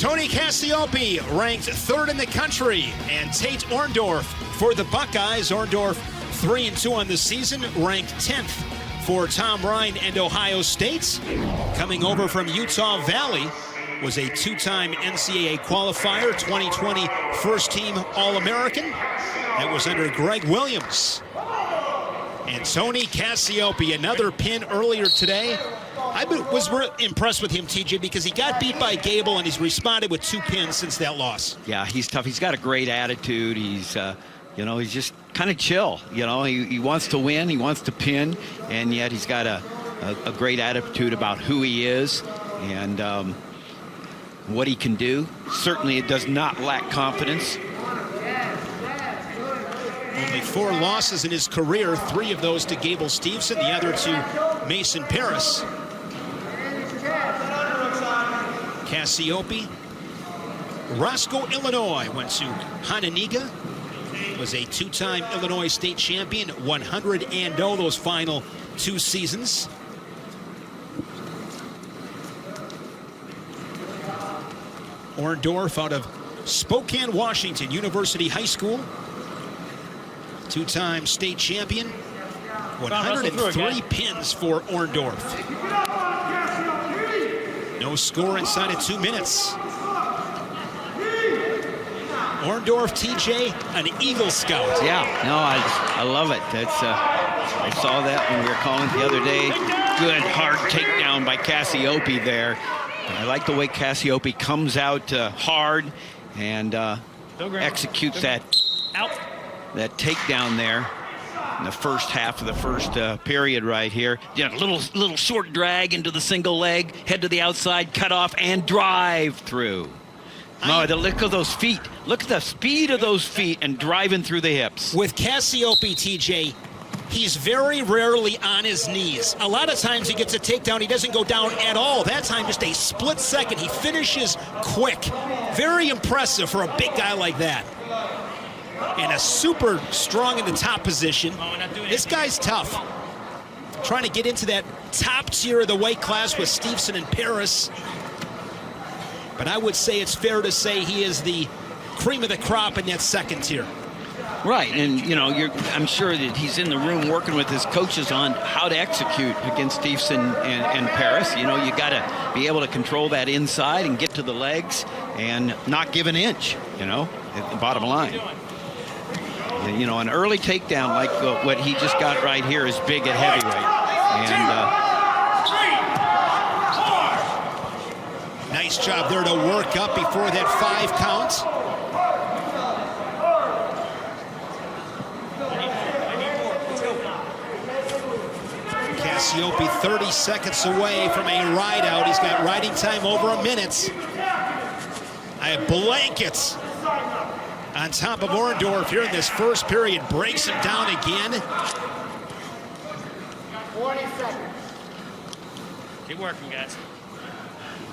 Tony Cassioppi ranked 3rd in the country, and Tate Orndorff for the Buckeyes. Orndorff 3-2 on the season, ranked 10th for Tom Ryan and Ohio State. Coming over from Utah Valley, was a 2-time NCAA qualifier, 2020 first-team All-American. That was under Greg Williams. And Tony Cassioppi, another pin earlier today. I was impressed with him, TJ, because he got beat by Gable, and he's responded with 2 pins since that loss. Yeah, he's tough. He's got a great attitude. He's, he's just kind of chill. He wants to win. He wants to pin, and yet he's got a great attitude about who he is and what he can do. Certainly, it does not lack confidence. Only 4 losses in his career, 3 of those to Gable Steveson, the other to Mason Paris. Cassioppi, Roscoe, Illinois, went to Hononegah, was a 2-time Illinois state champion, 100-0 those final 2 seasons. Orndorff out of Spokane, Washington, University High School, 2-time state champion, 103 pins for Orndorff. No score inside of 2 minutes. Orndorff, TJ, an Eagle Scout. Yeah, no, I love it. That's I saw that when we were calling it the other day. Good hard takedown by Cassioppi there. I like the way Cassioppi comes out hard and executes that takedown there in the first half of the first period right here. Little short drag into the single leg, head to the outside, cut off, and drive through. No, look at those feet. Look at the speed of those feet and driving through the hips. With Cassioppi, TJ, he's very rarely on his knees. A lot of times he gets a takedown, he doesn't go down at all. That time, just a split second. He finishes quick. Very impressive for a big guy like that. And a super strong in the top position. This guy's tough. Trying to get into that top tier of the weight class with Steveson and Paris. But I would say it's fair to say he is the cream of the crop in that second tier. Right, and I'm sure that he's in the room working with his coaches on how to execute against Steveson and Paris. You got to be able to control that inside and get to the legs and not give an inch, at the bottom line. An early takedown like what he just got right here is big at heavyweight. And nice job there to work up before that 5 count. Cassioppi 30 seconds away from a ride out. He's got riding time over a minute. I have blankets on top of Orndorff here in this first period. Breaks him down again. 40 seconds. Keep working, guys.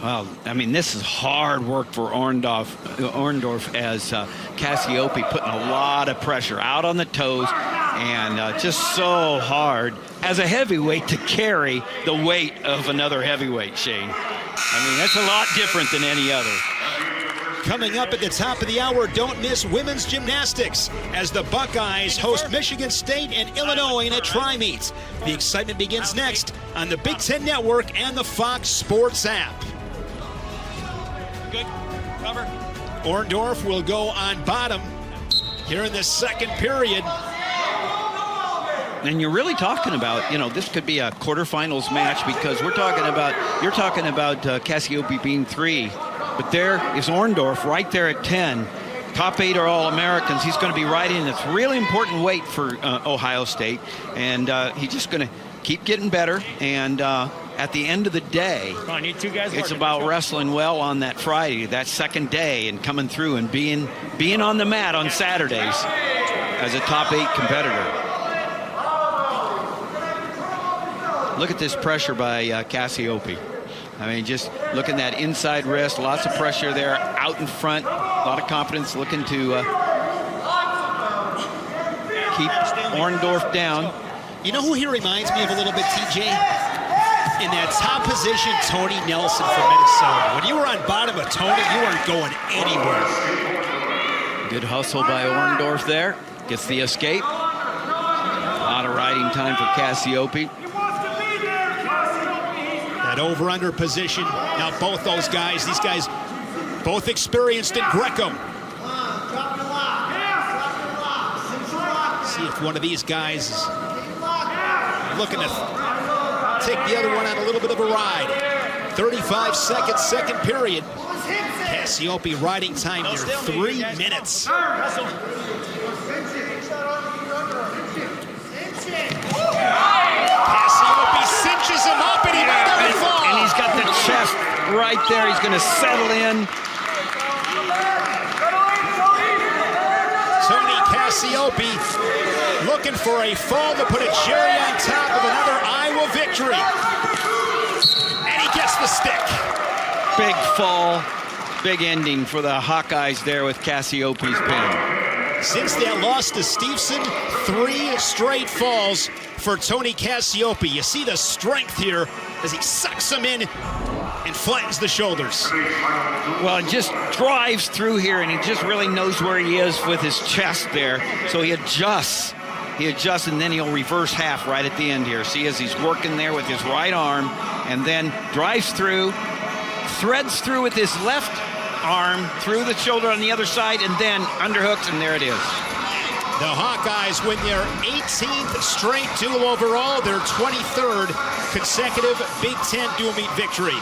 Well, I mean, this is hard work for Orndorff as Cassioppi putting a lot of pressure out on the toes and just so hard as a heavyweight to carry the weight of another heavyweight, Shane. I mean, that's a lot different than any other. Coming up at the top of the hour, don't miss women's gymnastics as the Buckeyes host Michigan State and Illinois in a tri-meet. The excitement begins next on the Big Ten Network and the Fox Sports app. Good. Cover. Orndorff will go on bottom here in the second period. And you're really talking about, this could be a quarterfinals match because you're talking about Cassioppi being 3. But there is Orndorff right there at 10. Top 8 are All-Americans. He's going to be right in this really important weight for Ohio State. And he's just going to keep getting better. And at the end of the day, come on, need 2 guys it's about wrestling well on that Friday, that second day, and coming through and being on the mat on Saturdays as a top 8 competitor. Look at this pressure by Cassioppi. I mean, just looking that inside wrist, lots of pressure there, out in front, a lot of confidence, looking to keep Orndorff down. You know who he reminds me of a little bit, TJ? In that top position, Tony Nelson from Minnesota. When you were on bottom of Tony, you weren't going anywhere. Good hustle by Orndorff there. Gets the escape. A lot of riding time for Cassioppi. That over-under position. Now both those guys, these guys, both experienced in Greco. See if one of these guys is looking to take the other one on a little bit of a ride. 35 seconds, second period. Cassioppi riding time near 3 minutes. Cassioppi cinches him up and he might have fall. And he's got the chest right there. He's going to settle in. Tony Cassioppi looking for a fall to put a cherry on top of another Iowa victory. And he gets the stick. Big fall, big ending for the Hawkeyes there with Cassioppi's pin. Since that loss to Stevenson, 3 straight falls for Tony Cassioppi. You see the strength here as he sucks him in and flattens the shoulders. Well, just drives through here, and he just really knows where he is with his chest there. So he adjusts, and then he'll reverse half right at the end here. See, as he's working there with his right arm, and then drives through, threads through with his left arm, through the shoulder on the other side, and then underhooks, and there it is. The Hawkeyes win their 18th straight dual overall, their 23rd consecutive Big Ten dual meet victory.